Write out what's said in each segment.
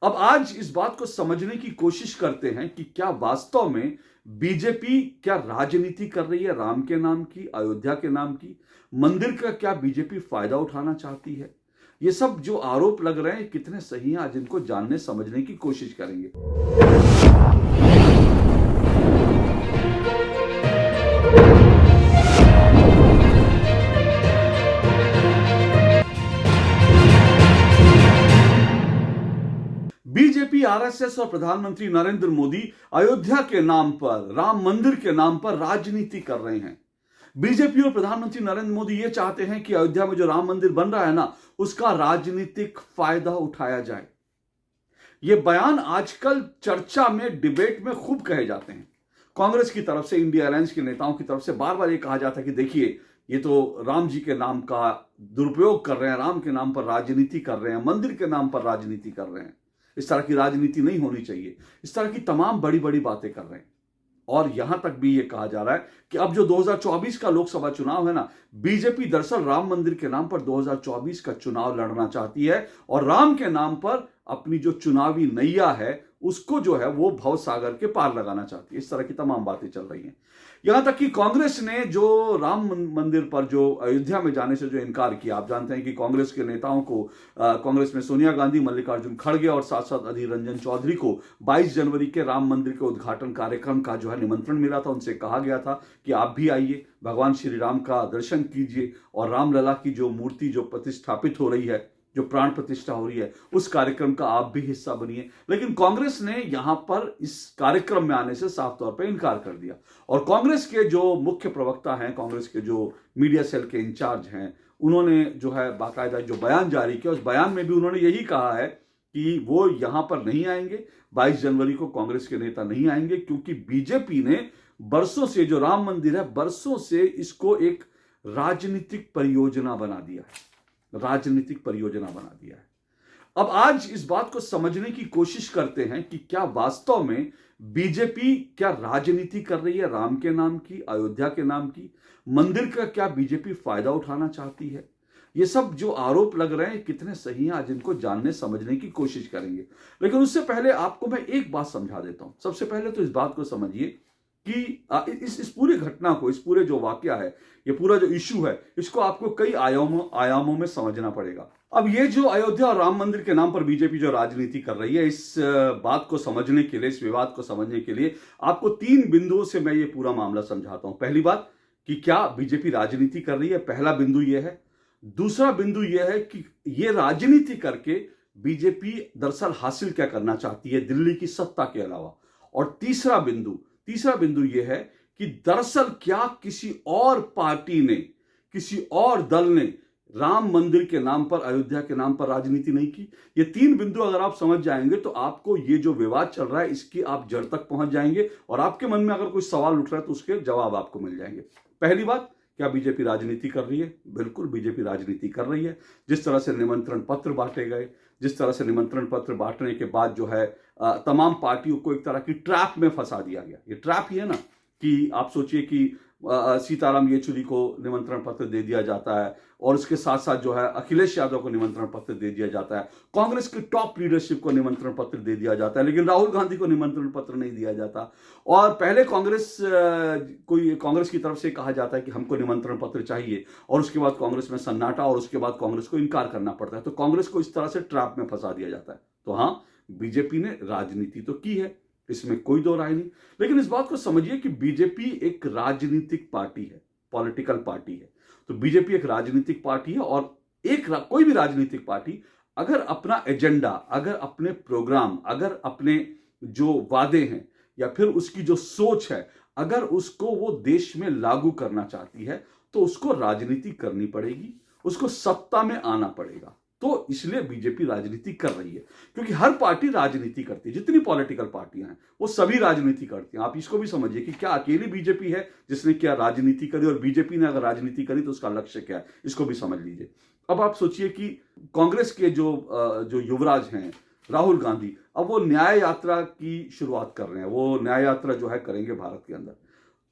अब आज इस बात को समझने की कोशिश करते हैं कि क्या वास्तव में बीजेपी क्या राजनीति कर रही है राम के नाम की, अयोध्या के नाम की, मंदिर का क्या बीजेपी फायदा उठाना चाहती है। ये सब जो आरोप लग रहे हैं कितने सही हैं, आज इनको जानने समझने की कोशिश करेंगे। बीजेपी, आरएसएस और प्रधानमंत्री नरेंद्र मोदी अयोध्या के नाम पर, राम मंदिर के नाम पर राजनीति कर रहे हैं। बीजेपी और प्रधानमंत्री नरेंद्र मोदी यह चाहते हैं कि अयोध्या में जो राम मंदिर बन रहा है ना, उसका राजनीतिक फायदा उठाया जाए। ये बयान आजकल चर्चा में, डिबेट में खूब कहे जाते हैं। कांग्रेस की तरफ से, इंडिया अलायंस के नेताओं की तरफ से बार बार ये कहा जाता है कि देखिए, ये तो राम जी के नाम का दुरुपयोग कर रहे हैं, राम के नाम पर राजनीति कर रहे हैं, मंदिर के नाम पर राजनीति कर रहे हैं, इस तरह की राजनीति नहीं होनी चाहिए। इस तरह की तमाम बड़ी बड़ी बातें कर रहे हैं। और यहां तक भी यह कहा जा रहा है कि अब जो 2024 का लोकसभा चुनाव है ना, बीजेपी दरअसल राम मंदिर के नाम पर 2024 का चुनाव लड़ना चाहती है और राम के नाम पर अपनी जो चुनावी नैया है उसको जो है वो भव सागर के पार लगाना चाहती है। इस तरह की तमाम बातें चल रही हैं। यहां तक कि कांग्रेस ने जो राम मंदिर पर, जो अयोध्या में जाने से जो इनकार किया, आप जानते हैं कि कांग्रेस के नेताओं को, कांग्रेस में सोनिया गांधी, मल्लिकार्जुन खड़गे और साथ साथ अधीर रंजन चौधरी को 22 जनवरी के राम मंदिर के उद्घाटन कार्यक्रम का जो है निमंत्रण मिला था। उनसे कहा गया था कि आप भी आइए, भगवान श्री राम का दर्शन कीजिए और रामलला की जो मूर्ति जो प्रतिष्ठापित हो रही है, जो प्राण प्रतिष्ठा हो रही है, उस कार्यक्रम का आप भी हिस्सा बनिए। लेकिन कांग्रेस ने यहां पर इस कार्यक्रम में आने से साफ तौर पर इनकार कर दिया। और कांग्रेस के जो मुख्य प्रवक्ता हैं, कांग्रेस के जो मीडिया सेल के इंचार्ज हैं, उन्होंने जो है बाकायदा जो बयान जारी किया, उस बयान में भी उन्होंने यही कहा है कि वो यहां पर नहीं आएंगे। 22 जनवरी को कांग्रेस के नेता नहीं आएंगे क्योंकि बीजेपी ने बरसों से, जो राम मंदिर है, बरसों से इसको एक राजनीतिक परियोजना बना दिया है, राजनीतिक परियोजना बना दिया है। अब आज इस बात को समझने की कोशिश करते हैं कि क्या वास्तव में बीजेपी क्या राजनीति कर रही है राम के नाम की, अयोध्या के नाम की, मंदिर का क्या बीजेपी फायदा उठाना चाहती है। ये सब जो आरोप लग रहे हैं कितने सही हैं, आज इनको जानने समझने की कोशिश करेंगे। लेकिन उससे पहले आपको मैं एक बात समझा देता हूं। सबसे पहले तो इस बात को समझिए कि इस पूरी घटना को, इस पूरे जो वाकया है, ये पूरा जो इशू है, इसको आपको कई आयामों में समझना पड़ेगा। अब ये जो अयोध्या और राम मंदिर के नाम पर बीजेपी जो राजनीति कर रही है, इस बात को समझने के लिए, इस विवाद को समझने के लिए आपको 3 बिंदुओं से मैं ये पूरा मामला समझाता हूं। पहली बात कि क्या बीजेपी राजनीति कर रही है, पहला बिंदु यह है। दूसरा बिंदु यह है कि ये राजनीति करके बीजेपी दरअसल हासिल क्या करना चाहती है दिल्ली की सत्ता के अलावा। और तीसरा बिंदु यह है कि दरअसल क्या किसी और पार्टी ने, किसी और दल ने राम मंदिर के नाम पर, अयोध्या के नाम पर राजनीति नहीं की। ये 3 बिंदु अगर आप समझ जाएंगे तो आपको ये जो विवाद चल रहा है इसकी आप जड़ तक पहुंच जाएंगे और आपके मन में अगर कोई सवाल उठ रहा है तो उसके जवाब आपको मिल जाएंगे। पहली बात, क्या बीजेपी राजनीति कर रही है? बिल्कुल बीजेपी राजनीति कर रही है। जिस तरह से निमंत्रण पत्र बांटे गए, जिस तरह से निमंत्रण पत्र बांटने के बाद जो है तमाम पार्टियों को एक तरह की ट्रैप में फंसा दिया गया। ये ट्रैप ही है ना, कि आप सोचिए कि सीताराम येचुरी को निमंत्रण पत्र दे दिया जाता है और उसके साथ साथ जो है अखिलेश यादव को निमंत्रण पत्र दे दिया जाता है, कांग्रेस की टॉप लीडरशिप को निमंत्रण पत्र दे दिया जाता है, लेकिन राहुल गांधी को निमंत्रण पत्र नहीं दिया जाता। और पहले कांग्रेस की तरफ से कहा जाता है कि हमको निमंत्रण पत्र चाहिए और उसके बाद कांग्रेस में सन्नाटा और उसके बाद कांग्रेस को इनकार करना पड़ता है। तो कांग्रेस को इस तरह से ट्रैप में फंसा दिया जाता है। तो हाँ, बीजेपी ने राजनीति तो की है, इसमें कोई दो राय नहीं। लेकिन इस बात को समझिए कि बीजेपी एक राजनीतिक पार्टी है, पॉलिटिकल पार्टी है। तो बीजेपी एक राजनीतिक पार्टी है और कोई भी राजनीतिक पार्टी अगर अपना एजेंडा, अगर अपने प्रोग्राम, अगर अपने जो वादे हैं या फिर उसकी जो सोच है, अगर उसको वो देश में लागू करना चाहती है तो उसको राजनीति करनी पड़ेगी, उसको सत्ता में आना पड़ेगा। तो इसलिए बीजेपी राजनीति कर रही है, क्योंकि हर पार्टी राजनीति करती है। जितनी पॉलिटिकल पार्टियां हैं वो सभी राजनीति करती हैं। आप इसको भी समझिए कि क्या अकेली बीजेपी है जिसने क्या राजनीति करी, और बीजेपी ने अगर राजनीति करी तो उसका लक्ष्य क्या है, इसको भी समझ लीजिए। अब आप सोचिए कि कांग्रेस के जो युवराज हैं राहुल गांधी, अब वो न्याय यात्रा की शुरुआत कर रहे हैं। वो न्याय यात्रा जो है करेंगे भारत के अंदर।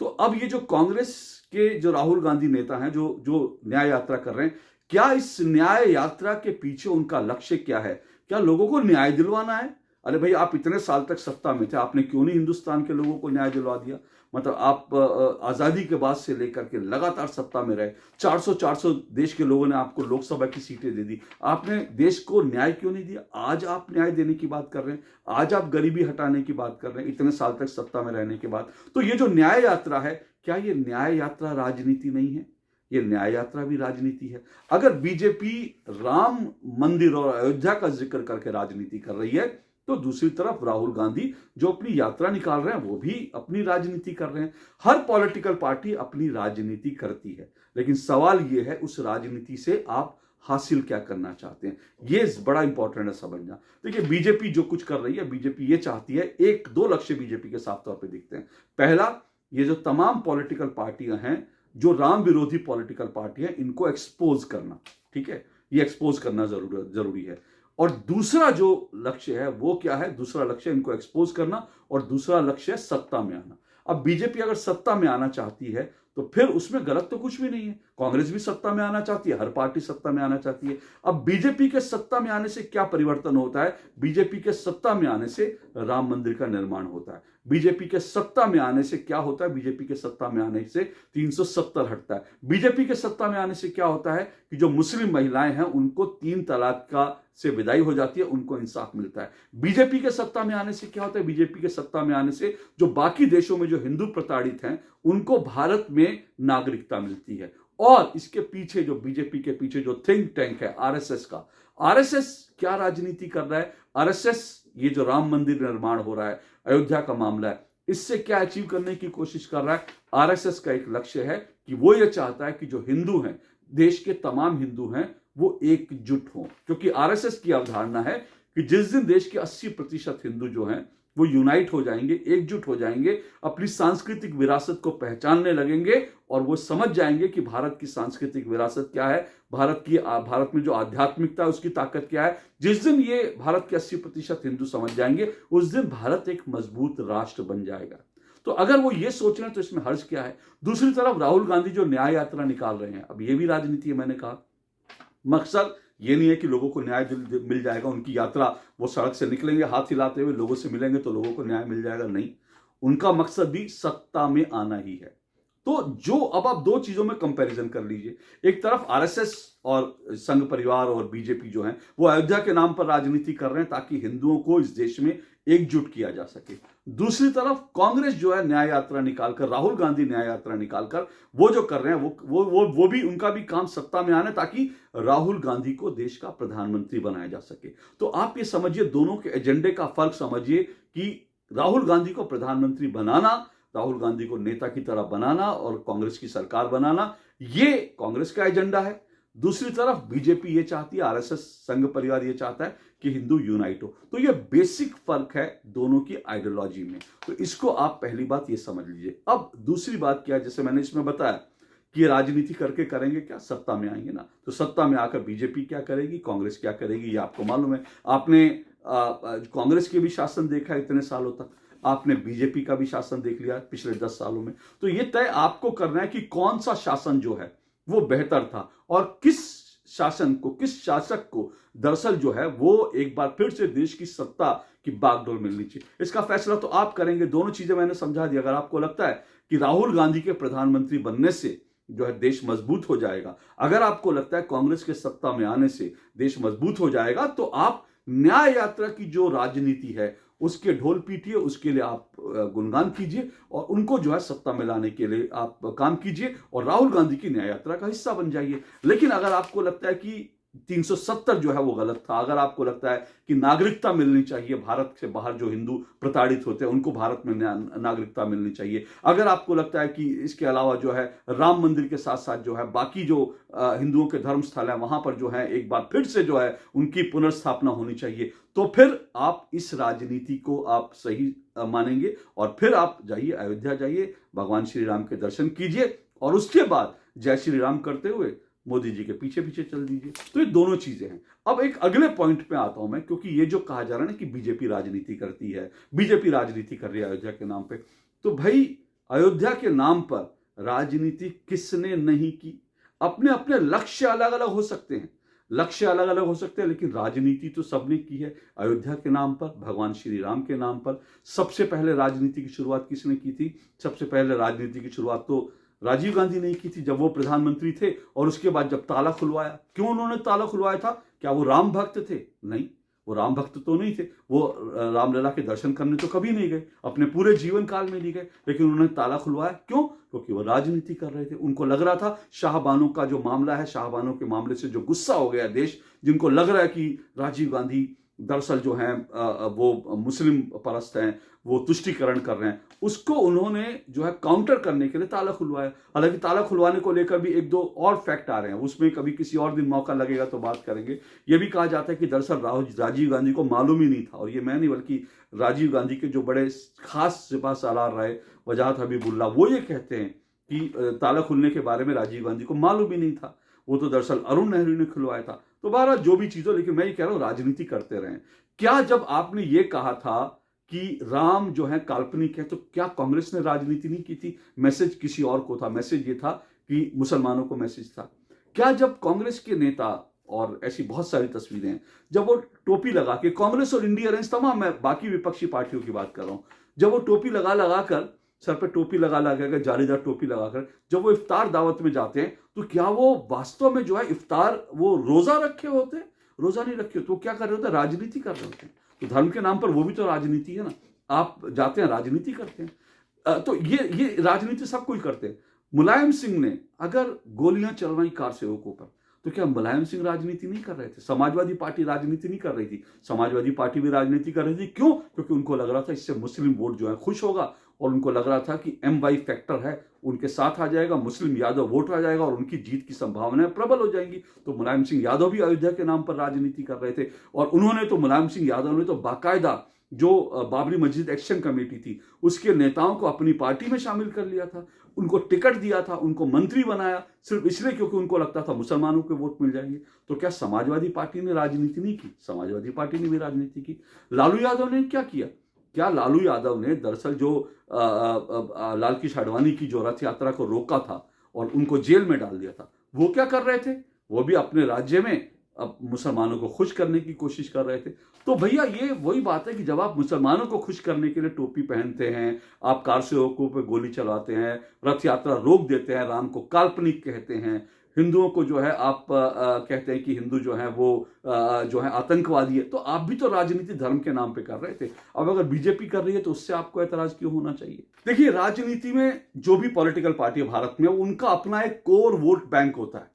तो अब ये जो कांग्रेस के जो राहुल गांधी नेता हैं जो न्याय यात्रा कर रहे हैं, क्या इस न्याय यात्रा के पीछे उनका लक्ष्य क्या है? क्या लोगों को न्याय दिलवाना है अरे भाई, आप इतने साल तक सत्ता में थे, आपने क्यों नहीं हिंदुस्तान के लोगों को न्याय दिलवा दिया? मतलब आप आजादी के बाद से लेकर के लगातार सत्ता में रहे, 400 देश के लोगों ने आपको लोकसभा की सीटें दे दी, आपने देश को न्याय क्यों नहीं दिया? आज आप न्याय देने की बात कर रहे हैं, आज आप गरीबी हटाने की बात कर रहे हैं इतने साल तक सत्ता में रहने के बाद। तो ये जो न्याय यात्रा है, क्या ये न्याय यात्रा राजनीति नहीं है? ये न्याय यात्रा भी राजनीति है। अगर बीजेपी राम मंदिर और अयोध्या का जिक्र करके राजनीति कर रही है, तो दूसरी तरफ राहुल गांधी जो अपनी यात्रा निकाल रहे हैं वो भी अपनी राजनीति कर रहे हैं। हर पॉलिटिकल पार्टी अपनी राजनीति करती है, लेकिन सवाल ये है उस राजनीति से आप हासिल क्या करना चाहते हैं, ये बड़ा इंपॉर्टेंट है समझना। देखिए, बीजेपी जो कुछ कर रही है, बीजेपी ये चाहती है, एक दो लक्ष्य बीजेपी के साफ तौर पे दिखते हैं। पहला, ये जो तमाम पॉलिटिकल पार्टियां हैं, जो राम विरोधी पॉलिटिकल पार्टी है, इनको एक्सपोज करना। ठीक है, ये एक्सपोज करना जरूरी है। और दूसरा जो लक्ष्य है वो क्या है? दूसरा लक्ष्य इनको एक्सपोज करना, और दूसरा लक्ष्य है सत्ता में आना। अब बीजेपी अगर सत्ता में आना चाहती है तो फिर उसमें गलत तो कुछ भी नहीं है। कांग्रेस भी सत्ता में आना चाहती है, हर पार्टी सत्ता में आना चाहती है। अब बीजेपी के सत्ता में आने से क्या परिवर्तन होता है? बीजेपी के सत्ता में आने से राम मंदिर का निर्माण होता है। बीजेपी के सत्ता में आने से क्या होता है? बीजेपी के सत्ता में आने से 370 हटता है। बीजेपी के सत्ता में आने से क्या होता है कि जो मुस्लिम महिलाएं हैं उनको 3 तलाक का से विदाई हो जाती है, उनको इंसाफ मिलता है। बीजेपी के सत्ता में आने से क्या होता है? बीजेपी के सत्ता में आने से जो बाकी देशों में जो हिंदू प्रताड़ित हैं उनको भारत में नागरिकता मिलती है। और इसके पीछे जो बीजेपी के पीछे जो थिंक टैंक है आरएसएस का, आरएसएस क्या राजनीति कर रहा है? आरएसएस ये जो राम मंदिर निर्माण हो रहा है, अयोध्या का मामला है, इससे क्या अचीव करने की कोशिश कर रहा है? आरएसएस का एक लक्ष्य है कि वो ये चाहता है कि जो हिंदू हैं, देश के तमाम हिंदू हैं, वो एकजुट हों। क्योंकि आरएसएस की अवधारणा है कि जिस दिन देश के 80% हिंदू जो हैं वो यूनाइट हो जाएंगे, एकजुट हो जाएंगे, अपनी सांस्कृतिक विरासत को पहचानने लगेंगे और वो समझ जाएंगे कि भारत की सांस्कृतिक विरासत क्या है, भारत में जो आध्यात्मिकता है उसकी ताकत क्या है। जिस दिन ये भारत के 80% हिंदू समझ जाएंगे, उस दिन भारत एक मजबूत राष्ट्र बन जाएगा। तो अगर वो ये सोच रहे हैं तो इसमें हर्ज क्या है? दूसरी तरफ राहुल गांधी जो न्याय यात्रा निकाल रहे हैं, अब ये भी राजनीति है। मैंने कहा मकसद ये नहीं है कि लोगों को न्याय मिल जाएगा, उनकी यात्रा, वो सड़क से निकलेंगे हाथ हिलाते हुए, लोगों से मिलेंगे तो लोगों को न्याय मिल जाएगा, नहीं। उनका मकसद भी सत्ता में आना ही है। तो जो अब आप दो चीजों में कंपैरिजन कर लीजिए, एक तरफ आरएसएस और संघ परिवार और बीजेपी जो है वो अयोध्या के नाम पर राजनीति कर रहे हैं ताकि हिंदुओं को इस देश में एकजुट किया जा सके। दूसरी तरफ कांग्रेस जो है न्याय यात्रा निकालकर, राहुल गांधी न्याय यात्रा निकालकर वो जो कर रहे हैं वो भी, उनका भी काम सत्ता में आना ताकि राहुल गांधी को देश का प्रधानमंत्री बनाया जा सके। तो आप ये समझिए, दोनों के एजेंडे का फर्क समझिए कि राहुल गांधी को प्रधानमंत्री बनाना, राहुल गांधी को नेता की तरह बनाना और कांग्रेस की सरकार बनाना, ये कांग्रेस का एजेंडा है। दूसरी तरफ बीजेपी ये चाहती है, आरएसएस संघ परिवार ये चाहता है कि हिंदू यूनाइट हो। तो ये बेसिक फर्क है दोनों की आइडियोलॉजी में। तो इसको आप पहली बात ये समझ लीजिए। अब दूसरी बात क्या है, जैसे मैंने इसमें बताया कि राजनीति करके करेंगे क्या? सत्ता में आएंगे ना, तो सत्ता में आकर बीजेपी क्या करेगी, कांग्रेस क्या करेगी, ये आपको मालूम है। आपने कांग्रेस के भी शासन देखा इतने सालों तक, आपने बीजेपी का भी शासन देख लिया पिछले 10 सालों में। तो ये तय आपको करना है कि कौन सा शासन जो है वो बेहतर था और किस शासक को दरअसल जो है वो एक बार फिर से देश की सत्ता की बागडोर मिलनी चाहिए। इसका फैसला तो आप करेंगे। दोनों चीजें मैंने समझा दी। अगर आपको लगता है कि राहुल गांधी के प्रधानमंत्री बनने से जो है देश मजबूत हो जाएगा, अगर आपको लगता है कांग्रेस के सत्ता में आने से देश मजबूत हो जाएगा, तो आप न्याय यात्रा की जो राजनीति है उसके ढोल पीटिए, उसके लिए आप गुणगान कीजिए और उनको जो है सत्ता में लाने के लिए आप काम कीजिए और राहुल गांधी की न्याय यात्रा का हिस्सा बन जाइए। लेकिन अगर आपको लगता है कि 370 जो है वो गलत था, अगर आपको लगता है कि नागरिकता मिलनी चाहिए, भारत से बाहर जो हिंदू प्रताड़ित होते हैं उनको भारत में नागरिकता मिलनी चाहिए, अगर आपको लगता है कि इसके अलावा जो है राम मंदिर के साथ साथ जो है बाकी जो हिंदुओं के धर्म स्थल है वहां पर जो है एक बार फिर से जो है उनकी पुनर्स्थापना होनी चाहिए, तो फिर आप इस राजनीति को आप सही मानेंगे और फिर आप जाइए, अयोध्या जाइए, भगवान श्री राम के दर्शन कीजिए और उसके बाद जय श्री राम करते हुए मोदी जी के पीछे पीछे चल दीजिए। तो ये दोनों चीजें हैं। अब एक अगले पॉइंट पे आता हूं मैं, क्योंकि ये जो कहा जा रहा है ना कि बीजेपी राजनीति करती है, बीजेपी राजनीति कर रही है अयोध्या के नाम पे, तो भाई अयोध्या के नाम पर राजनीति किसने नहीं की? अपने अपने लक्ष्य अलग अलग हो सकते हैं, लक्ष्य अलग अलग हो सकते हैं, लेकिन राजनीति तो सबने की है। अयोध्या के नाम पर, भगवान श्री राम के नाम पर। सबसे पहले राजनीति की शुरुआत किसने की थी? सबसे पहले राजनीति की शुरुआत तो राजीव गांधी ने की थी, जब वो प्रधानमंत्री थे। और उसके बाद जब ताला खुलवाया, क्यों उन्होंने ताला खुलवाया था? क्या वो राम भक्त थे? नहीं, वो राम भक्त तो नहीं थे। वो रामलला के दर्शन करने तो कभी नहीं गए, अपने पूरे जीवन काल में नहीं गए, लेकिन उन्होंने ताला खुलवाया। क्यों? क्योंकि वो राजनीति कर रहे थे। उनको लग रहा था शाहबानों का जो मामला है, शाहबानों के मामले से जो गुस्सा हो गया देश, जिनको लग रहा है कि राजीव गांधी दरअसल जो है वो मुस्लिम परस्त हैं, वो तुष्टिकरण कर रहे हैं, उसको उन्होंने जो है काउंटर करने के लिए ताला खुलवाया। हालांकि ताला खुलवाने को लेकर भी एक दो और फैक्ट आ रहे हैं, उसमें कभी किसी और दिन मौका लगेगा तो बात करेंगे। ये भी कहा जाता है कि दरअसल राजीव गांधी को मालूम ही नहीं था, और ये मैं नहीं बल्कि राजीव गांधी के जो बड़े खास सिपा सालार रहे वजाहत हबीबुल्ला, वो ये कहते हैं कि ताला खुलने के बारे में राजीव गांधी को मालूम ही नहीं था, वो तो दरअसल अरुण नेहरू ने खुलवाया था। तो बहरहाल जो भी चीज हो, लेकिन मैं ये कह रहा हूं राजनीति करते रहे। क्या जब आपने ये कहा था कि राम जो है काल्पनिक है, तो क्या कांग्रेस ने राजनीति नहीं की थी? मैसेज किसी और को था, मैसेज ये था कि मुसलमानों को मैसेज था। क्या जब कांग्रेस के नेता, और ऐसी बहुत सारी तस्वीरें हैं, जब वो टोपी लगा के, कांग्रेस और इंडिया अलायंस तमाम, मैं बाकी विपक्षी पार्टियों की बात कर रहा हूं, जब वो टोपी लगा लगा कर, सर पे टोपी लगा लगा कर, जालीदार टोपी लगाकर जब वो इफ्तार दावत में जाते हैं, तो क्या वो वास्तव में जो है इफ्तार, वो रोजा रखे होते हैं? रोजा नहीं रखे होते, वो क्या कर रहे होते हैं? राजनीति कर रहे होते हैं। तो धर्म के नाम पर वो भी तो राजनीति है ना। आप जाते हैं, राजनीति करते हैं। तो ये राजनीति सब कोई करते हैं। मुलायम सिंह ने अगर गोलियां चल रही कार सेवकों पर, तो क्या मुलायम सिंह राजनीति नहीं कर रहे थे? समाजवादी पार्टी राजनीति नहीं कर रही थी? समाजवादी पार्टी भी राजनीति कर रही थी। क्यों? क्योंकि उनको लग रहा था इससे मुस्लिम वोट जो है खुश होगा, और उनको लग रहा था कि MY फैक्टर है, उनके साथ आ जाएगा, मुस्लिम यादव वोट आ जाएगा और उनकी जीत की संभावनाएं प्रबल हो जाएंगी। तो मुलायम सिंह यादव भी अयोध्या के नाम पर राजनीति कर रहे थे, और उन्होंने तो, मुलायम सिंह यादव ने तो बाकायदा जो बाबरी मस्जिद एक्शन कमेटी थी, उसके नेताओं को अपनी पार्टी में शामिल कर लिया था, उनको टिकट दिया था, उनको मंत्री बनाया, सिर्फ इसलिए क्योंकि उनको लगता था मुसलमानों के वोट मिल जाएंगे। तो क्या समाजवादी पार्टी ने राजनीति नहीं की? समाजवादी पार्टी ने भी राजनीति की। लालू यादव ने क्या किया? क्या लालू यादव ने दरअसल जो लाल कृष्ण आडवाणी की जो रथ यात्रा को रोका था और उनको जेल में डाल दिया था, वो क्या कर रहे थे? वो भी अपने राज्य में अब मुसलमानों को खुश करने की कोशिश कर रहे थे। तो भैया ये वही बात है कि जब आप मुसलमानों को खुश करने के लिए टोपी पहनते हैं, आप कार सेवकों पर गोली चलाते हैं, रथ यात्रा रोक देते हैं, राम को काल्पनिक कहते हैं, हिंदुओं को जो है आप कहते हैं कि हिंदू जो है वो जो है आतंकवादी है, तो आप भी तो राजनीति धर्म के नाम पे कर रहे थे। अब अगर बीजेपी कर रही है तो उससे आपको एतराज क्यों होना चाहिए? देखिए, राजनीति में जो भी पॉलिटिकल पार्टी भारत में, उनका अपना एक कोर वोट बैंक होता है।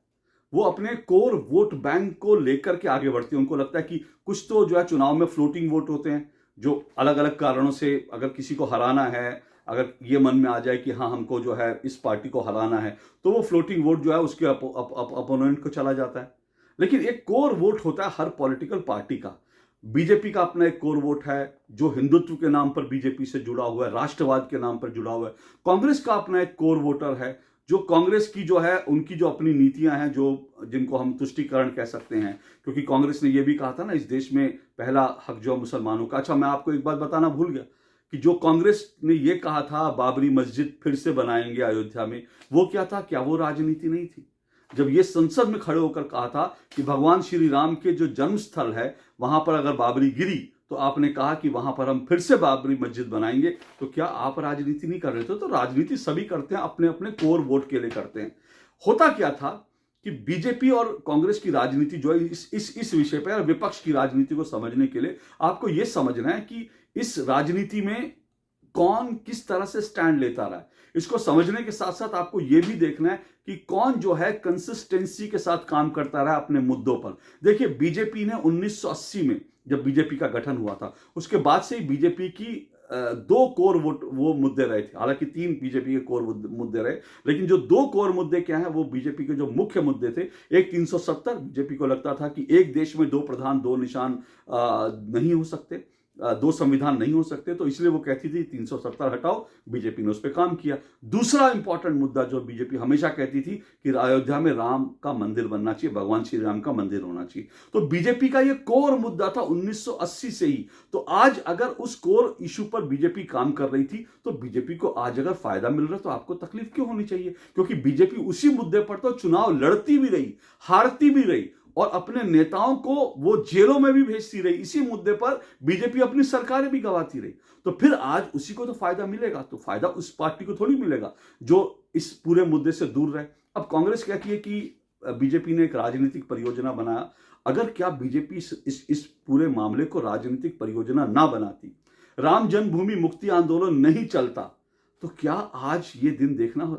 वो अपने कोर वोट बैंक को लेकर के आगे बढ़ती है। उनको लगता है कि कुछ तो जो है चुनाव में फ्लोटिंग वोट होते हैं, जो अलग अलग कारणों से अगर किसी को हराना है, अगर ये मन में आ जाए कि हाँ हमको जो है इस पार्टी को हराना है, तो वो फ्लोटिंग वोट जो है उसके अपोनेंट को चला जाता है। लेकिन एक कोर वोट होता है हर पॉलिटिकल पार्टी का। बीजेपी का अपना एक कोर वोट है जो हिंदुत्व के नाम पर बीजेपी से जुड़ा हुआ है, राष्ट्रवाद के नाम पर जुड़ा हुआ है। कांग्रेस का अपना एक कोर वोटर है, जो कांग्रेस की जो है, उनकी जो अपनी नीतियां हैं, जो जिनको हम तुष्टिकरण कह सकते हैं, क्योंकि कांग्रेस ने ये भी कहा था ना, इस देश में पहला हक जो मुसलमानों का। अच्छा, मैं आपको एक बात बताना भूल गया कि जो कांग्रेस ने ये कहा था बाबरी मस्जिद फिर से बनाएंगे अयोध्या में, वो क्या था? क्या वो राजनीति नहीं थी? जब ये संसद में खड़े होकर कहा था कि भगवान श्री राम के जो जन्म स्थल है वहां पर अगर बाबरी गिरी, तो आपने कहा कि वहां पर हम फिर से बाबरी मस्जिद बनाएंगे, तो क्या आप राजनीति नहीं कर रहे थे? तो राजनीति सभी करते हैं, अपने अपने कोर वोट के लिए करते हैं। होता क्या था कि बीजेपी और कांग्रेस की राजनीति जो है, इस विषय पर, विपक्ष की राजनीति को समझने के लिए आपको यह समझना है कि इस राजनीति में कौन किस तरह से स्टैंड लेता रहा है। इसको समझने के साथ साथ आपको यह भी देखना है कि कौन जो है कंसिस्टेंसी के साथ काम करता रहा अपने मुद्दों पर। देखिए, बीजेपी ने 1980 में जब बीजेपी का गठन हुआ था, उसके बाद से ही बीजेपी की 2 कोर वो मुद्दे रहे थे। हालांकि 3 बीजेपी के कोर मुद्दे रहे, लेकिन जो 2 कोर मुद्दे क्या हैं, वो बीजेपी के जो मुख्य मुद्दे थे, एक 370, बीजेपी को लगता था कि एक देश में 2 प्रधान 2 निशान नहीं हो सकते, 2 संविधान नहीं हो सकते, तो इसलिए वो कहती थी 370 हटाओ। बीजेपी ने उस पर काम किया। दूसरा इंपॉर्टेंट मुद्दा जो बीजेपी हमेशा कहती थी कि अयोध्या में राम का मंदिर बनना चाहिए, भगवान श्री राम का मंदिर होना चाहिए। तो बीजेपी का ये कोर मुद्दा था 1980 से ही। तो आज अगर उस कोर इशू पर बीजेपी काम कर रही थी, तो बीजेपी को आज अगर फायदा मिल रहा है तो आपको तकलीफ क्यों होनी चाहिए? क्योंकि बीजेपी उसी मुद्दे पर तो चुनाव लड़ती भी रही, हारती भी रही, और अपने नेताओं को वो जेलों में भी भेजती रही। इसी मुद्दे पर बीजेपी अपनी सरकारें भी गंवाती रही। तो फिर आज उसी को तो फायदा मिलेगा, तो फायदा उस पार्टी को थोड़ी मिलेगा जो इस पूरे मुद्दे से दूर रहे। अब कांग्रेस कहती है कि बीजेपी ने एक राजनीतिक परियोजना बनाया। अगर क्या बीजेपी इस पूरे मामले को राजनीतिक परियोजना ना बनाती, राम जन्मभूमि मुक्ति आंदोलन नहीं चलता, तो क्या आज ये दिन देखना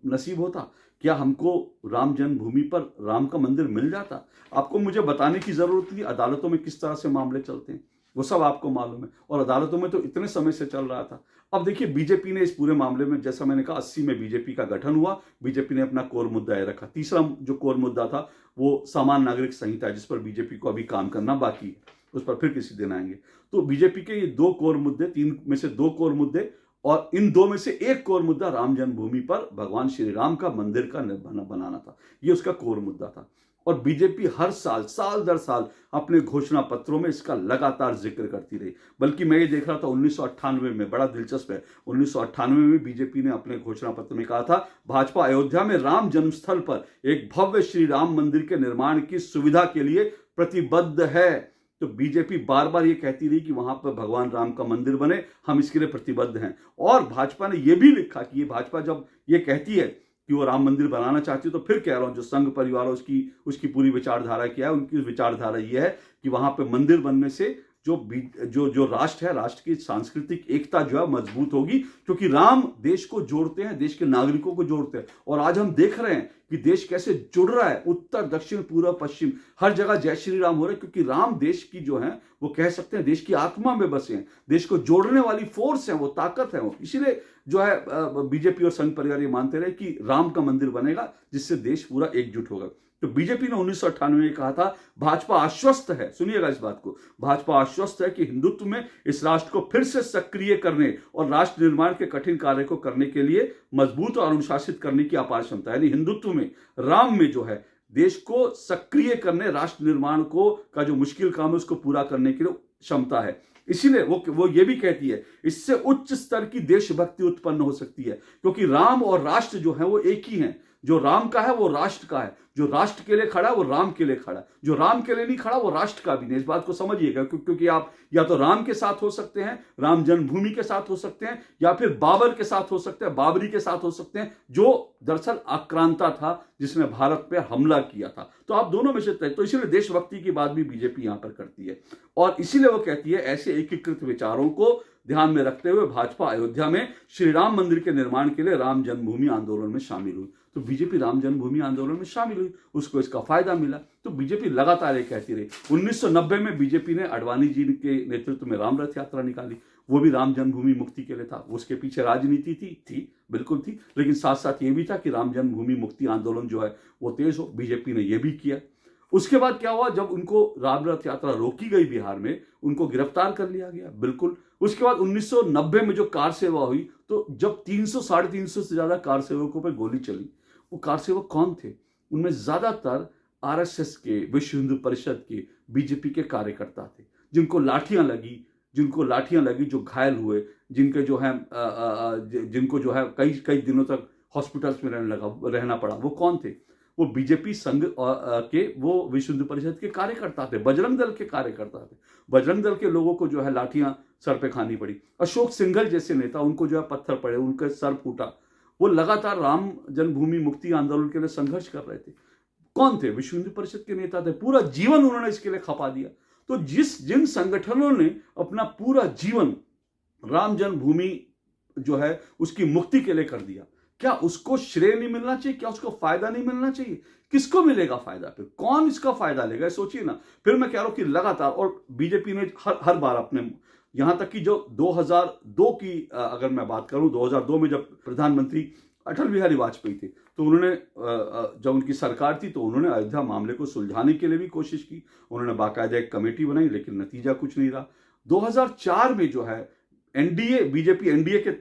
नसीब होता? क्या हमको राम जन्मभूमि पर राम का मंदिर मिल जाता? आपको मुझे बताने की जरूरत नहीं, अदालतों में किस तरह से मामले चलते हैं वो सब आपको मालूम है, और अदालतों में तो इतने समय से चल रहा था। अब देखिए, बीजेपी ने इस पूरे मामले में, जैसा मैंने कहा, 80 में बीजेपी का गठन हुआ, बीजेपी ने अपना कोर मुद्दा रखा। तीसरा जो कोर मुद्दा था वो सामान्य नागरिक संहिता, जिस पर बीजेपी को अभी काम करना बाकी है, उस पर फिर किसी दिन आएंगे। तो बीजेपी के ये 2 कोर मुद्दे, 3 में से 2 कोर मुद्दे, और इन 2 में से एक कोर मुद्दा राम जन्मभूमि पर भगवान श्री राम का मंदिर का बनाना था। ये उसका कोर मुद्दा था। और बीजेपी हर साल दर साल अपने घोषणा पत्रों में इसका लगातार जिक्र करती रही। बल्कि मैं ये देख रहा था 1998 में, बड़ा दिलचस्प है, 1998 में बीजेपी ने अपने घोषणा पत्र में कहा था, भाजपा अयोध्या में राम जन्मस्थल पर एक भव्य श्री राम मंदिर के निर्माण की सुविधा के लिए प्रतिबद्ध है। तो बीजेपी बार बार ये कहती रही कि वहां पर भगवान राम का मंदिर बने, हम इसके लिए प्रतिबद्ध हैं। और भाजपा ने यह भी लिखा कि ये भाजपा जब ये कहती है कि वो राम मंदिर बनाना चाहती है, तो फिर कह रहा हूं, जो संघ परिवार उसकी पूरी विचारधारा क्या है, उनकी विचारधारा ये है कि वहां पर मंदिर बनने से जो राष्ट्र है, राष्ट्र की सांस्कृतिक एकता जो है मजबूत होगी, क्योंकि राम देश को जोड़ते हैं, देश के नागरिकों को जोड़ते हैं। और आज हम देख रहे हैं कि देश कैसे जुड़ रहा है, उत्तर दक्षिण पूर्व पश्चिम हर जगह जय श्री राम हो रहा है, क्योंकि राम देश की जो है वो कह सकते हैं देश की आत्मा में बसे हैं, देश को जोड़ने वाली फोर्स है, वो ताकत है वो। इसीलिए जो है बीजेपी और संघ परिवार ये मानते रहे कि राम का मंदिर बनेगा, जिससे देश पूरा एकजुट होगा। तो बीजेपी ने 1998 में कहा था, भाजपा आश्वस्त है, सुनिएगा इस बात को, भाजपा आश्वस्त है कि हिंदुत्व में इस राष्ट्र को फिर से सक्रिय करने और राष्ट्र निर्माण के कठिन कार्य को करने के लिए मजबूत और अनुशासित करने की अपार क्षमता है। यानी हिंदुत्व में, राम में जो है, देश को सक्रिय करने, राष्ट्र निर्माण का जो मुश्किल काम है उसको पूरा करने के लिए क्षमता है। इसीलिए वो ये भी कहती है, इससे उच्च स्तर की देशभक्ति उत्पन्न हो सकती है, क्योंकि राम और राष्ट्र जो है वो एक ही है। जो राम का है वो राष्ट्र का है, जो राष्ट्र के लिए खड़ा है वो राम के लिए खड़ा है, जो राम के लिए नहीं खड़ा वो राष्ट्र का भी नहीं। इस बात को समझिएगा, क्योंकि आप या तो राम के साथ हो सकते हैं, राम जन्मभूमि के साथ हो सकते हैं, या फिर बाबर के साथ हो सकते हैं, बाबरी के साथ हो सकते हैं, जो दरअसल आक्रांता था, जिसने भारत पे हमला किया था। तो आप दोनों में से तय। तो इसीलिए देशभक्ति की बात भी बीजेपी यहां पर करती है, और इसीलिए वो कहती है, ऐसे एकीकृत विचारों को ध्यान में रखते हुए भाजपा अयोध्या में श्री राम मंदिर के निर्माण के लिए राम जन्मभूमि आंदोलन में शामिल हुई। तो बीजेपी राम जन्मभूमि आंदोलन में शामिल हुई, उसको इसका फायदा मिला। तो बीजेपी लगातार ये कहती रही। 1990 में बीजेपी ने अडवाणी जी के नेतृत्व में राम रथ यात्रा निकाली, वो भी राम जन्मभूमि मुक्ति के लिए था। उसके पीछे राजनीति थी, बिल्कुल थी, लेकिन साथ साथ ये भी था कि राम जन्मभूमि मुक्ति आंदोलन जो है वो तेज हो। बीजेपी ने यह भी किया। उसके बाद क्या हुआ, जब उनको राम रथ यात्रा रोकी गई बिहार में, उनको गिरफ्तार कर लिया गया, बिल्कुल। उसके बाद 1990 में जो कार सेवा हुई, तो जब 300-350 से ज्यादा कार सेवकों पर गोली चली, वो कार सेवक कौन थे? उनमें ज्यादातर आरएसएस के, विश्व हिंदू परिषद के, बीजेपी के कार्यकर्ता थे, जिनको लाठियां लगी, जो घायल हुए, जिनको जो है कई दिनों तक हॉस्पिटल्स में रहना पड़ा। वो कौन थे? वो बीजेपी संघ के, वो विश्व हिंदू परिषद के कार्यकर्ता थे, बजरंग दल के कार्यकर्ता थे। बजरंग दल के लोगों को जो है लाठियां सर पे खानी पड़ी। अशोक सिंघल जैसे नेता, उनको जो है पत्थर पड़े, उनका सर फूटा। वो लगातार राम जन्मभूमि मुक्ति आंदोलन के लिए संघर्ष कर रहे थे। कौन थे? विश्व हिंदू परिषद के नेता थे। पूरा जीवन उन्होंने इसके लिए खपा दिया। तो जिन संगठनों ने अपना पूरा जीवन राम जन्मभूमि जो है उसकी मुक्ति के लिए कर दिया, क्या उसको श्रेय नहीं मिलना चाहिए? क्या उसको फायदा नहीं मिलना चाहिए? किसको मिलेगा फायदा? फिर कौन इसका फायदा लेगा? सोचिए ना। फिर मैं कह रहा हूं कि लगातार, और बीजेपी ने हर बार अपने, यहां तक कि जो 2002 की अगर मैं बात करूं, 2002 में जब प्रधानमंत्री अटल बिहारी वाजपेयी थे, तो उन्होंने जब उनकी सरकार थी, तो उन्होंने अयोध्या मामले को सुलझाने के लिए भी कोशिश की। उन्होंने बाकायदा एक कमेटी बनाई, लेकिन नतीजा कुछ नहीं रहा। 2004 में जो है बीजेपी एनडीए के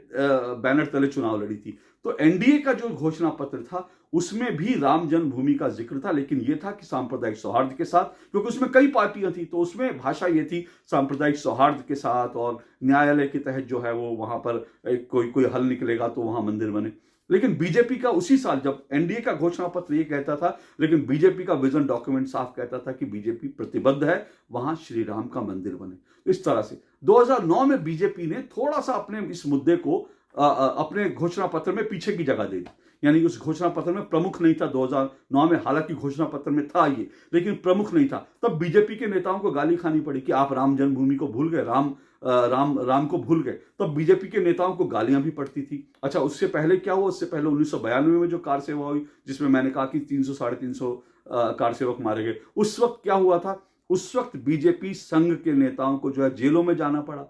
बैनर तले चुनाव लड़ी थी। तो एनडीए का जो घोषणा पत्र था उसमें भी राम जन्मभूमि का जिक्र था, लेकिन यह था कि सांप्रदायिक सौहार्द के साथ, क्योंकि उसमें कई पार्टियां थी, तो उसमें भाषा ये थी सांप्रदायिक सौहार्द के साथ, और न्यायालय के तहत जो है वो वहां पर कोई हल निकलेगा तो वहां मंदिर बने। लेकिन बीजेपी का उसी साल जब एनडीए का घोषणा पत्र ये कहता था, लेकिन बीजेपी का विजन डॉक्यूमेंट साफ कहता था कि बीजेपी प्रतिबद्ध है वहां श्री राम का मंदिर बने। तो इस तरह से 2009 में बीजेपी ने थोड़ा सा अपने इस मुद्दे को अपने घोषणा पत्र में पीछे की जगह दे दी, यानी उस घोषणा पत्र में प्रमुख नहीं था 2009 में। हालांकि घोषणा पत्र में था ये, लेकिन प्रमुख नहीं था। तब बीजेपी के नेताओं को गाली खानी पड़ी कि आप राम जन्मभूमि को भूल गए, राम को भूल गए। तब बीजेपी के नेताओं को गालियां भी पड़ती थी। अच्छा, उससे पहले क्या हुआ? उससे पहले 1992 में जो कार सेवा हुई, जिसमें मैंने कहा कि 300 साढ़े 300 कार सेवक मारे गए, उस वक्त क्या हुआ था? उस वक्त बीजेपी संघ के नेताओं को जो है जेलों में जाना पड़ा,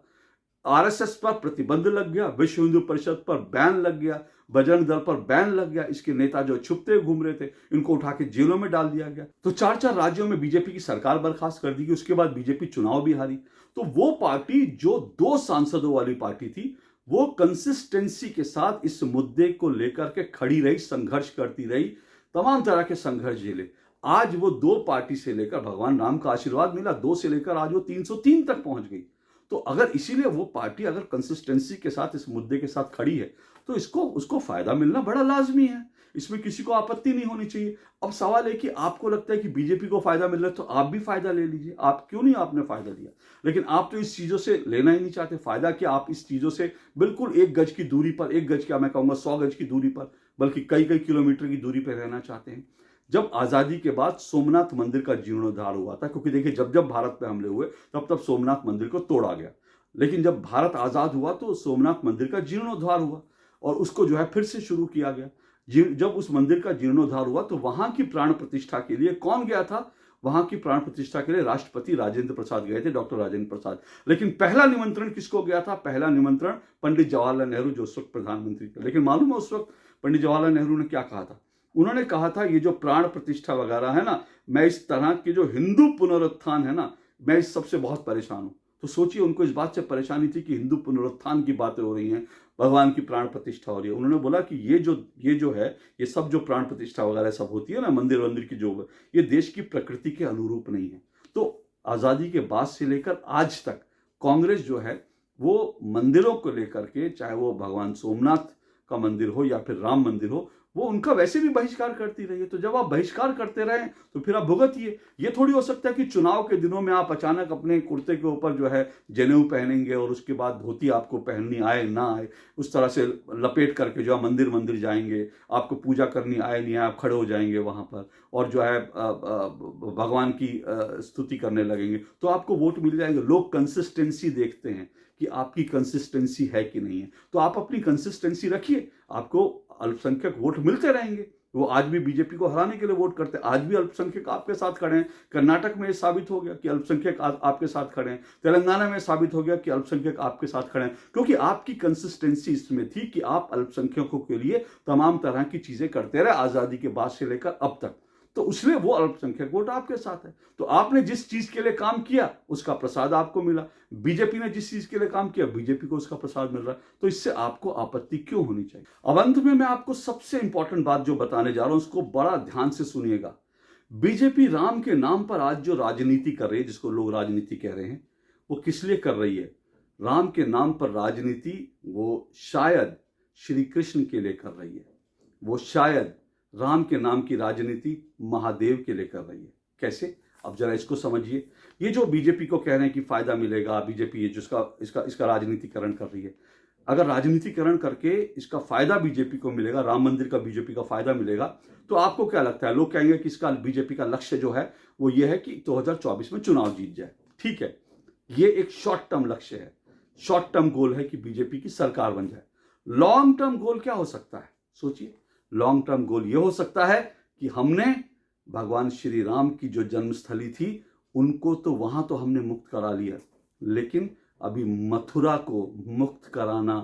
आरएसएस पर प्रतिबंध लग गया, विश्व हिंदू परिषद पर बैन लग गया, बजरंग दल पर बैन लग गया। इसके नेता जो छुपते घूम रहे थे, इनको उठा के जेलों में डाल दिया गया। तो 4-4 राज्यों में बीजेपी की सरकार बर्खास्त कर दी गई। उसके बाद बीजेपी चुनाव भी हारी। तो वो पार्टी जो 2 सांसदों वाली पार्टी थी, वो कंसिस्टेंसी के साथ इस मुद्दे को लेकर के खड़ी रही, संघर्ष करती रही, तमाम तरह के संघर्ष झेले। आज वो 2 पार्टी से लेकर, भगवान राम का आशीर्वाद मिला, 2 से लेकर आज वो 303 तक पहुंच गई। तो अगर इसीलिए वो पार्टी अगर कंसिस्टेंसी के साथ इस मुद्दे के साथ खड़ी है, तो उसको फायदा मिलना बड़ा लाजमी है। इसमें किसी को आपत्ति नहीं होनी चाहिए। अब सवाल है कि आपको लगता है कि बीजेपी को फायदा मिल रहा है, तो आप भी फायदा ले लीजिए। आप क्यों नहीं, आपने फायदा लिया, लेकिन आप तो इस चीजों से लेना ही नहीं चाहते फायदा। कि आप इस चीजों से बिल्कुल 1 गज की दूरी पर, 1 गज क्या मैं कहूंगा 100 गज की दूरी पर, बल्कि कई कई किलोमीटर की दूरी पर रहना चाहते हैं। जब आजादी के बाद सोमनाथ मंदिर का जीर्णोद्धार हुआ था, क्योंकि देखिए जब जब भारत पे हमले हुए तब तब सोमनाथ मंदिर को तोड़ा गया, लेकिन जब भारत आजाद हुआ तो सोमनाथ मंदिर का जीर्णोद्धार हुआ और उसको जो है फिर से शुरू किया गया। जब उस मंदिर का जीर्णोद्धार हुआ तो वहां की प्राण प्रतिष्ठा के लिए कौन गया था? वहां की प्राण प्रतिष्ठा के लिए राष्ट्रपति राजेंद्र प्रसाद गए थे, डॉक्टर राजेंद्र प्रसाद। लेकिन पहला निमंत्रण किसको गया था? पहला निमंत्रण पंडित जवाहरलाल नेहरू, जो उस वक्त प्रधानमंत्री थे। लेकिन मालूम है उस वक्त पंडित जवाहरलाल नेहरू ने क्या कहा था? उन्होंने कहा था ये जो प्राण प्रतिष्ठा वगैरह है ना, मैं इस तरह के जो हिंदू पुनरुत्थान है ना, मैं इस सबसे बहुत परेशान हूं। तो सोचिए, उनको इस बात से परेशानी थी कि हिंदू पुनरुत्थान की बातें हो रही हैं, भगवान की प्राण प्रतिष्ठा हो रही है। उन्होंने बोला कि ये जो है, ये सब जो प्राण प्रतिष्ठा वगैरह सब होती है ना, मंदिर की जो, ये देश की प्रकृति के अनुरूप नहीं है। तो आजादी के बाद से लेकर आज तक कांग्रेस जो है वो मंदिरों को लेकर के, चाहे वो भगवान सोमनाथ का मंदिर हो या फिर राम मंदिर हो, वो उनका वैसे भी बहिष्कार करती रही है। तो जब आप बहिष्कार करते रहे तो फिर आप भुगतिए। ये थोड़ी हो सकता है कि चुनाव के दिनों में आप अचानक अपने कुर्ते के ऊपर जो है जनेऊ पहनेंगे और उसके बाद धोती आपको पहननी आए ना आए, उस तरह से लपेट करके जो है मंदिर जाएंगे, आपको पूजा करनी आए नहीं आए, आप खड़े हो जाएंगे वहां पर और जो है भगवान की स्तुति करने लगेंगे, तो आपको वोट मिल जाएंगे। लोग कंसिस्टेंसी देखते हैं कि आपकी कंसिस्टेंसी है कि नहीं है। तो आप अपनी कंसिस्टेंसी रखिए, आपको अल्पसंख्यक वोट मिलते रहेंगे। वो आज भी बीजेपी को हराने के लिए वोट करते हैं, आज भी अल्पसंख्यक आपके साथ खड़े हैं। कर्नाटक में साबित हो गया कि अल्पसंख्यक आपके साथ खड़े हैं, तेलंगाना में साबित हो गया कि अल्पसंख्यक आपके साथ खड़े हैं, क्योंकि आपकी कंसिस्टेंसी इसमें थी कि आप अल्पसंख्यकों के लिए तमाम तरह की चीजें करते रहे आजादी के बाद से लेकर अब तक। तो उसमें वो अल्पसंख्यक वोट आपके साथ है। तो आपने जिस चीज के लिए काम किया उसका प्रसाद आपको मिला, बीजेपी ने जिस चीज के लिए काम किया बीजेपी को उसका प्रसाद मिल रहा है। तो इससे आपको आपत्ति क्यों होनी चाहिए? अब अंत में मैं आपको सबसे इंपॉर्टेंट बात जो बताने जा रहा हूं उसको बड़ा ध्यान से सुनिएगा। बीजेपी राम के नाम पर आज जो राजनीति कर रही है, जिसको लोग राजनीति कह रहे हैं, वो किस लिए कर रही है? राम के नाम पर राजनीति वो शायद श्री कृष्ण के लिए कर रही है, वो शायद राम के नाम की राजनीति महादेव के लिए कर रही है। कैसे? अब जरा इसको समझिए। ये जो बीजेपी को कह रहे हैं कि फायदा मिलेगा, बीजेपी ये जिसका इसका राजनीतिकरण कर रही है, अगर राजनीतिकरण करके इसका फायदा बीजेपी को मिलेगा, राम मंदिर का बीजेपी का फायदा मिलेगा, तो आपको क्या लगता है? लोग कहेंगे कि इसका बीजेपी का लक्ष्य जो है वो ये है कि 2024 में चुनाव जीत जाए। ठीक है, ये एक शॉर्ट टर्म लक्ष्य है, शॉर्ट टर्म गोल है कि बीजेपी की सरकार बन जाए। लॉन्ग टर्म गोल क्या हो सकता है? सोचिए। लॉन्ग टर्म गोल यह हो सकता है कि हमने भगवान श्री राम की जो जन्मस्थली थी उनको तो वहां तो हमने मुक्त करा लिया, लेकिन अभी मथुरा को मुक्त कराना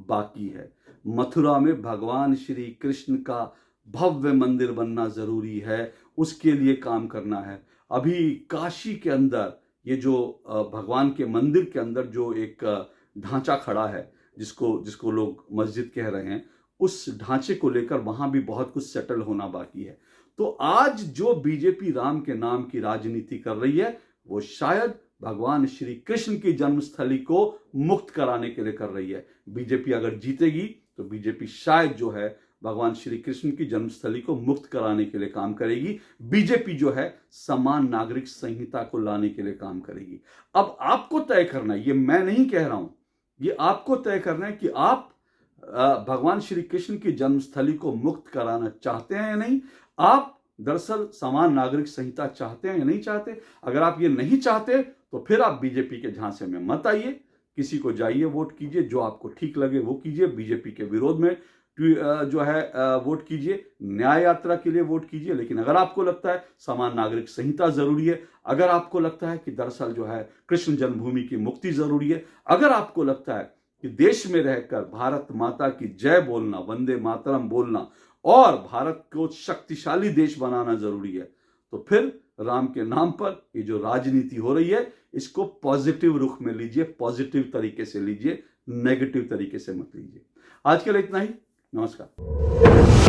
बाकी है। मथुरा में भगवान श्री कृष्ण का भव्य मंदिर बनना जरूरी है, उसके लिए काम करना है। अभी काशी के अंदर ये जो भगवान के मंदिर के अंदर जो एक ढांचा खड़ा है, जिसको लोग मस्जिद कह रहे हैं, उस ढांचे को लेकर वहां भी बहुत कुछ सेटल होना बाकी है। तो आज जो बीजेपी राम के नाम की राजनीति कर रही है वो शायद भगवान श्री कृष्ण की जन्मस्थली को मुक्त कराने के लिए कर रही है। बीजेपी अगर जीतेगी तो बीजेपी शायद जो है भगवान श्री कृष्ण की जन्मस्थली को मुक्त कराने के लिए काम करेगी। बीजेपी जो है समान नागरिक संहिता को लाने के लिए काम करेगी। अब आपको तय करना है, ये मैं नहीं कह रहा हूं, ये आपको तय करना है कि आप भगवान श्री कृष्ण की जन्मस्थली को मुक्त कराना चाहते हैं या नहीं। आप दरअसल समान नागरिक संहिता चाहते हैं या नहीं चाहते। अगर आप ये नहीं चाहते तो फिर आप बीजेपी के झांसे में मत आइए, किसी को जाइए वोट कीजिए, जो आपको ठीक लगे वो कीजिए। बीजेपी के विरोध में जो है वोट कीजिए, न्याय यात्रा के लिए वोट कीजिए। लेकिन अगर आपको लगता है समान नागरिक संहिता जरूरी है, अगर आपको लगता है कि दरअसल जो है कृष्ण जन्मभूमि की मुक्ति जरूरी है, अगर आपको लगता है कि देश में रहकर भारत माता की जय बोलना, वंदे मातरम बोलना और भारत को शक्तिशाली देश बनाना जरूरी है, तो फिर राम के नाम पर ये जो राजनीति हो रही है इसको पॉजिटिव रुख में लीजिए, पॉजिटिव तरीके से लीजिए, नेगेटिव तरीके से मत लीजिए। आज के लिए इतना ही। नमस्कार।